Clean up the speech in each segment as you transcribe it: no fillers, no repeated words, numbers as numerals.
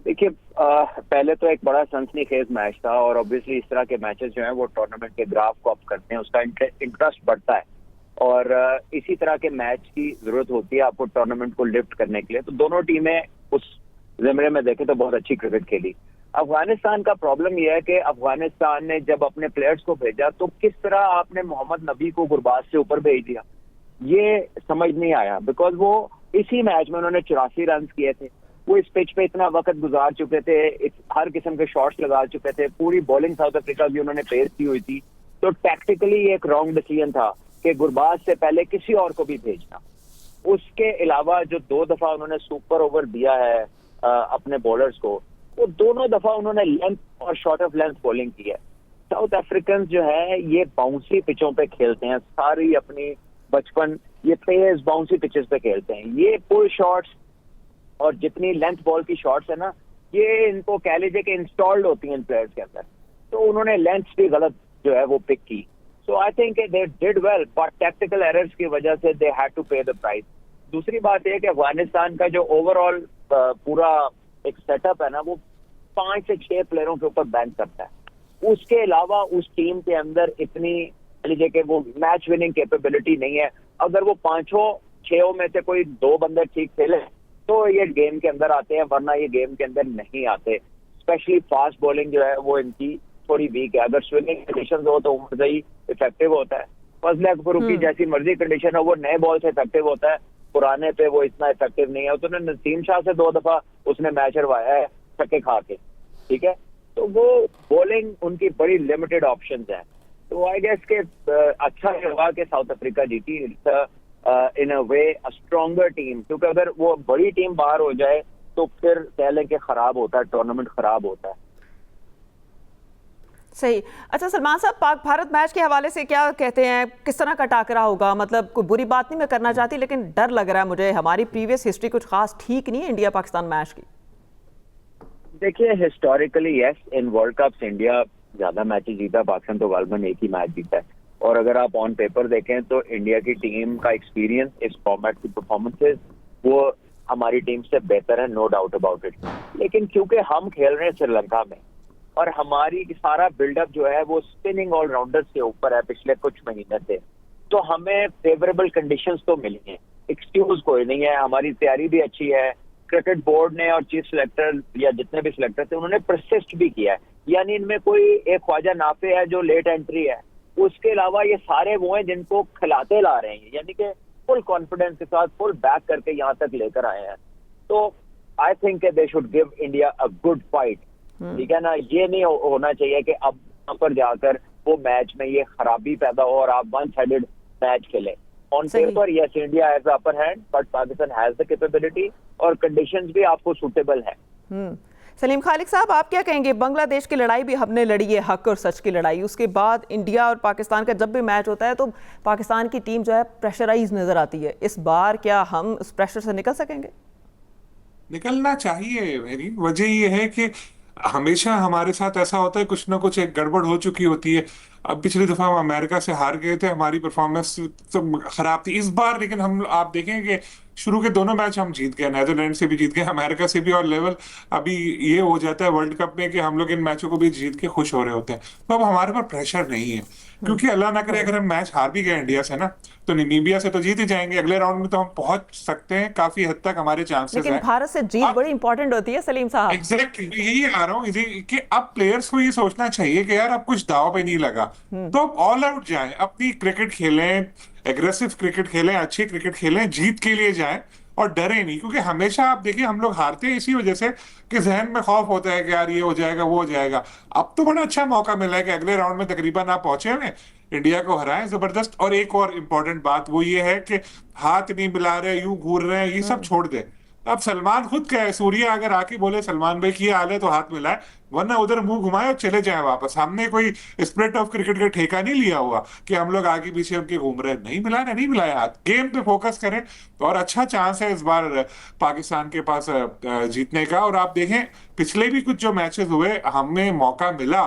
देखिए, पहले तो एक बड़ा सनसनीखेज मैच था और ऑब्वियसली इस तरह के मैचेस जो हैं वो टूर्नामेंट के ग्राफ को अप करते हैं, उसका इंटरेस्ट बढ़ता है। और इसी तरह के मैच की जरूरत होती है आपको टूर्नामेंट को लिफ्ट करने के लिए। तो दोनों टीमें उस जमरे में देखें तो बहुत अच्छी क्रिकेट खेली। अफगानिस्तान का प्रॉब्लम यह है कि अफगानिस्तान ने जब अपने प्लेयर्स को भेजा तो किस तरह आपने मोहम्मद नबी को गुरबाज से ऊपर भेज दिया, ये समझ नहीं आया। बिकॉज वो इसी मैच में उन्होंने 84 रन किए थे, वो इस पिच पे इतना वक्त गुजार चुके थे, हर किस्म के शॉट्स लगा चुके थे, पूरी बॉलिंग साउथ अफ्रीका की उन्होंने पेस की हुई थी। तो टैक्टिकली एक रॉन्ग डिसीजन था कि गुरबाज से पहले किसी और को भी भेजना। उसके अलावा जो 2 दफा उन्होंने सुपर ओवर दिया है अपने बॉलर्स को, वो दोनों दफा उन्होंने लेंथ और शॉर्ट ऑफ लेंथ बॉलिंग की है। साउथ अफ्रीकन जो है ये बाउंसी पिचों पे खेलते हैं, सारी अपनी बचपन ये तेज बाउंसी पिचेस पे खेलते हैं। ये पुल शॉट्स और जितनी लेंथ बॉल की शॉट्स है ना, ये इनको कह लीजिए कि इंस्टॉल्ड होती हैं इन प्लेयर्स के अंदर। तो उन्होंने लेंथ भी गलत जो है वो पिक की। So I think they did well, but technical errors की वजह से they had to pay the price. दूसरी बात यह कि अफगानिस्तान का जो ओवरऑल पूरा एक सेटअप है ना, वो 5 से 6 प्लेयरों के ऊपर बैंक करता है। उसके अलावा उस टीम के अंदर इतनी लीजिए कि वो मैच विनिंग कैपेबिलिटी नहीं है। अगर वो 5-6 में से कोई 2 बंदे ठीक खेले तो ये गेम के अंदर आते हैं, वरना ये गेम के अंदर नहीं आते। स्पेशली फास्ट बॉलिंग जो है वो इनकी थोड़ी वीक है। अगर स्विंगिंग कंडीशन हो तो उम्र ही इफेक्टिव होता है। फजल फरूकी जैसी मर्जी कंडीशन हो वो नए बॉल से इफेक्टिव होता है, पुराने पे वो इतना इफेक्टिव नहीं है। तो नसीम शाह से 2 दफा उसने मैच हरवाया है छक्के खा के, ठीक है। तो वो बॉलिंग उनकी बड़ी लिमिटेड ऑप्शन है। तो आई गेस के अच्छा होगा कि साउथ अफ्रीका जीती। इन अ वे अ स्ट्रॉन्गर टीम, क्योंकि अगर वो बड़ी टीम बाहर हो जाए तो फिर कह लें कि खराब होता है, टूर्नामेंट खराब होता है। सही। अच्छा सलमान साहब, पाक भारत मैच के हवाले से क्या कहते हैं, किस तरह का टाकरा होगा? मतलब कोई बुरी बात नहीं मैं करना चाहती, लेकिन डर लग रहा है मुझे। हमारी प्रीवियस हिस्ट्री कुछ खास ठीक नहीं है इंडिया पाकिस्तान मैच की। देखिए, historically yes, in world cups India ज्यादा मैचेस जीता, पाकिस्तान तो गालबन एक ही मैच जीता है। और अगर आप ऑन पेपर देखें तो इंडिया की टीम का एक्सपीरियंस, इस फॉर्मेट की परफॉर्मेंसेस वो हमारी टीम से बेहतर है, नो डाउट अबाउट इट। लेकिन क्योंकि हम खेल रहे हैं श्रीलंका में और हमारी सारा बिल्डअप जो है वो स्पिनिंग ऑलराउंडर्स के ऊपर है पिछले कुछ महीने से, तो हमें फेवरेबल कंडीशंस तो मिली हैं, एक्सक्यूज कोई नहीं है। हमारी तैयारी भी अच्छी है। क्रिकेट बोर्ड ने और चीफ सिलेक्टर या जितने भी सिलेक्टर थे उन्होंने परसिस्ट भी किया है। यानी इनमें कोई एक ख्वाजा नाफे है जो लेट एंट्री है, उसके अलावा ये सारे वो हैं जिनको खिलाते ला रहे हैं, यानी कि फुल कॉन्फिडेंस के साथ फुल बैक करके यहाँ तक लेकर आए हैं। तो आई think they should give India a good fight, ठीक है ना। ये नहीं होना चाहिए कि अब यहाँ पर जाकर वो मैच में ये खराबी पैदा हो और आप वन साइडेड मैच खेले। On paper yes India has the upper hand, but Pakistan has the capability और कंडीशंस भी आपको सूटेबल है। सलीम खालिक साहब, आप क्या कहेंगे? बांग्लादेश की लड़ाई भी हमने लड़ी है, हक और सच की लड़ाई। उसके बाद इंडिया और पाकिस्तान का जब भी मैच होता है तो पाकिस्तान की टीम जो है प्रेशराइज नजर आती है। इस बार क्या हम उस प्रेशर से निकल सकेंगे? निकलना चाहिए। मेरी वजह यह है कि हमेशा हमारे साथ ऐसा होता है, कुछ ना कुछ एक गड़बड़ हो चुकी होती है। अब पिछली दफा हम अमेरिका से हार गए थे, हमारी परफॉर्मेंस तो खराब थी। इस बार लेकिन हम आप देखेंगे शुरू के दोनों मैच हम जीत गए, नीदरलैंड से भी जीत गए, अमेरिका से भी। और लेवल अभी ये हो जाता है वर्ल्ड कप में कि हम लोग इन मैचों को भी जीत के खुश हो रहे होते हैं। तो अब हमारे पर प्रेशर नहीं है, क्योंकि अल्लाह ना करे अगर हम मैच हार भी गए इंडिया से ना, तो नामीबिया से तो जीत ही जाएंगे। अगले राउंड में तो हम पहुंच सकते हैं, काफी हद तक हमारे चांसेस लेकिन हैं। भारत से जीत बड़ी इंपॉर्टेंट होती है सलीम साहब। एग्जैक्टली यही आ रहा हूँ कि अब प्लेयर्स को ये सोचना चाहिए कि यार अब कुछ दाव पे नहीं लगा, तो अब ऑल आउट जाएं, अपनी क्रिकेट खेलें, एग्रेसिव क्रिकेट खेलें, अच्छी क्रिकेट खेलें, जीत के लिए जाएं और डरे नहीं। क्योंकि हमेशा आप देखिए हम लोग हारते हैं इसी वजह से कि जहन में खौफ होता है कि यार ये हो जाएगा वो हो जाएगा। अब तो बड़ा अच्छा मौका मिला है कि अगले राउंड में तकरीबन आप पहुंचे हुए इंडिया को हराएं जबरदस्त। और एक और इम्पोर्टेंट बात वो ये है कि हाथ नहीं मिला रहे, यूं घूर रहे हैं, ये सब छोड़ दे। अब सलमान खुद कहे, सूर्या अगर आके बोले सलमान भाई की हाल है तो हाथ मिलाए, वरना उधर मुंह घुमाए और चले जाए वापस। हमने कोई स्पिरिट ऑफ क्रिकेट का ठेका नहीं लिया हुआ कि हम लोग आगे पीछे उनके घूम रहे। नहीं मिलाया, नहीं मिलाया हाथ, गेम पे फोकस करें। और अच्छा चांस है इस बार पाकिस्तान के पास जीतने का। और आप देखें पिछले भी कुछ जो मैचेस हुए हमें मौका मिला,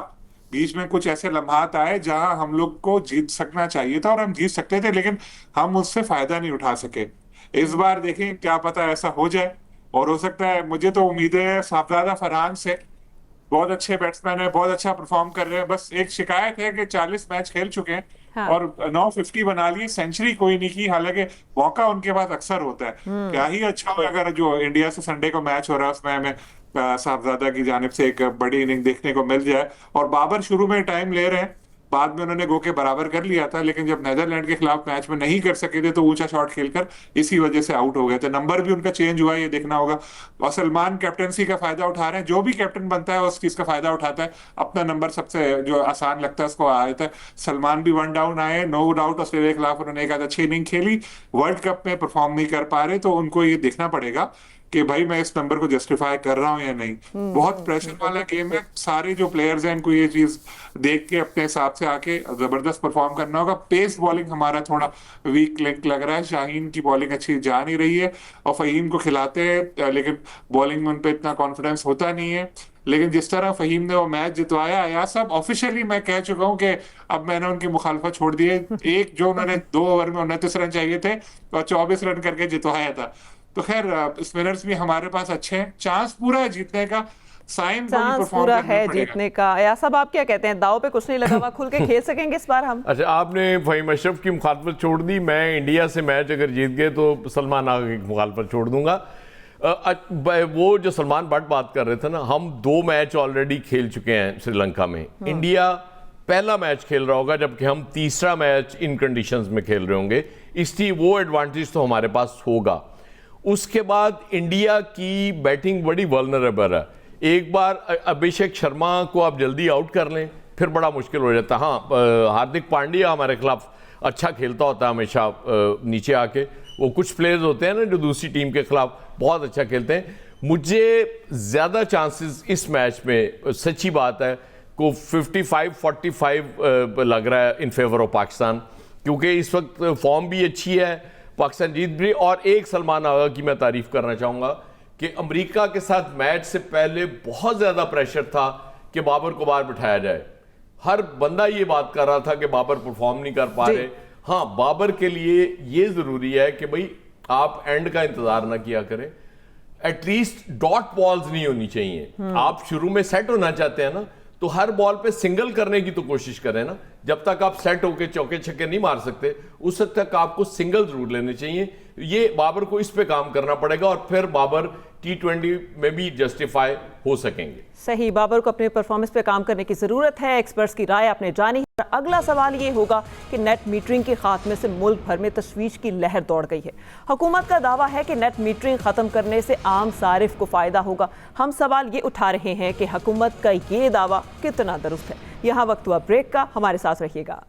बीच में कुछ ऐसे लम्हात आए जहां हम लोग को जीत सकना चाहिए था और हम जीत सकते थे, लेकिन हम उससे फायदा नहीं उठा सके। इस बार देखें क्या पता ऐसा हो जाए। और हो सकता है, मुझे तो उम्मीद है साफजादा फरहान से, बहुत अच्छे बैट्समैन है, बहुत अच्छा परफॉर्म कर रहे हैं। बस एक शिकायत है कि 40 मैच खेल चुके हैं हाँ। और 950 बना लिए, सेंचुरी कोई नहीं की, हालांकि मौका उनके पास अक्सर होता है। क्या ही अच्छा हो अगर जो इंडिया से संडे को मैच हो रहा है उसमें हमें साहबजादा की जानिब से एक बड़ी इनिंग देखने को मिल जाए। और बाबर शुरू में टाइम ले रहे हैं, बाद में उन्होंने गो के बराबर कर लिया था, लेकिन जब नेदरलैंड के खिलाफ मैच में नहीं कर सके थे तो ऊंचा शॉट खेलकर इसी वजह से आउट हो गए थे। नंबर भी उनका चेंज हुआ, ये देखना होगा। और सलमान कैप्टनसी का फायदा उठा रहे हैं, जो भी कैप्टन बनता है उस चीज का फायदा उठाता है, अपना नंबर सबसे जो आसान लगता है उसको आता है। सलमान भी 1 डाउन आए, नो डाउट ऑस्ट्रेलिया के खिलाफ उन्होंने एक आध अच्छी इनिंग खेली, वर्ल्ड कप में परफॉर्म नहीं कर पा रहे, तो उनको ये देखना पड़ेगा कि भाई मैं इस नंबर को जस्टिफाई कर रहा हूं या नहीं। बहुत प्रेशर वाला गेम है, सारे जो प्लेयर्स हैं इनको ये चीज देख के अपने हिसाब से आके जबरदस्त परफॉर्म करना होगा। पेस बॉलिंग हमारा थोड़ा वीक लिंक लग रहा है, शाहीन की बॉलिंग अच्छी जा नहीं रही है और फहीम को खिलाते हैं लेकिन बॉलिंग में उन पर इतना कॉन्फिडेंस होता नहीं है। लेकिन जिस तरह फहीम ने वो मैच जितवाया, या सब ऑफिशियली मैं कह चुका हूं कि अब मैंने उनकी मुखालफत छोड़ दी है। एक जो उन्होंने 2 ओवर में 29 रन चाहिए थे और 24 रन करके जितवाया था। तो खैर स्पिनर्स भी हमारे पास अच्छे हैं, चांस पूरा है जीतने का, साइन को भी परफॉर्म पूरा करना है पड़ेगा। जीतने का। या सब आप क्या कहते हैं, दाव पे कुछ नहीं लगा हुआ, खुल के खेल सकेंगे इस बार हम? अच्छा, आपने फहीम अशरफ की मुखालफत छोड़ दी, मैं इंडिया से मैच अगर जीत गए तो सलमान आगा की मुखालफत छोड़ दूंगा। वो जो सलमान बट बात कर रहे थे ना, हम 2 मैच ऑलरेडी खेल चुके हैं श्रीलंका में। इंडिया पहला मैच खेल रहा होगा, जबकि हम तीसरा मैच इन कंडीशंस में खेल रहे होंगे, इसलिए वो एडवांटेज तो हमारे पास होगा। उसके बाद इंडिया की बैटिंग बड़ी वल्नरेबल है, एक बार अभिषेक शर्मा को आप जल्दी आउट कर लें फिर बड़ा मुश्किल हो जाता है। हाँ, हार्दिक पांड्या हमारे खिलाफ अच्छा खेलता होता है हमेशा नीचे आके, वो कुछ प्लेयर्स होते हैं ना जो दूसरी टीम के खिलाफ बहुत अच्छा खेलते हैं। मुझे ज़्यादा चांसेस इस मैच में, सच्ची बात है, को 55-45 लग रहा है इन फेवर ऑफ पाकिस्तान, क्योंकि इस वक्त फॉर्म भी अच्छी है, पाकिस्तान जीत भी। और एक सलमान आगा की मैं तारीफ करना चाहूँगा कि अमेरिका के साथ मैच से पहले बहुत ज़्यादा प्रेशर था कि बाबर को बाहर बिठाया जाए। हर बंदा ये बात कर रहा था कि बाबर परफॉर्म नहीं कर पा रहे। हाँ, बाबर के लिए ये ज़रूरी है कि भाई आप एंड का इंतज़ार ना किया करें, एटलीस्ट डॉट बॉल्स नहीं होनी चाहिए। आप शुरू में सेट होना चाहते हैं ना, तो हर बॉल पे सिंगल करने की तो कोशिश करें ना। जब तक आप सेट होके चौके छक्के नहीं मार सकते उस वक्त तक आपको सिंगल जरूर लेने चाहिए। ये बाबर को इस पे काम करना पड़ेगा और फिर बाबर T20 में भी जस्टिफाई हो सकेंगे। सही, बाबर को अपने परफॉर्मेंस पे काम करने की जरूरत है। एक्सपर्ट्स की राय आपने जानी। अगला सवाल ये होगा कि नेट मीटरिंग के खात्मे से मुल्क भर में तशवीश की लहर दौड़ गई है। हुकूमत का दावा है कि नेट मीटरिंग खत्म करने से आम सारिफ को फायदा होगा। हम सवाल ये उठा रहे हैं कि हुकूमत का ये दावा कितना दुरुस्त है। यहाँ वक्त हुआ ब्रेक का, हमारे साथ रहिएगा।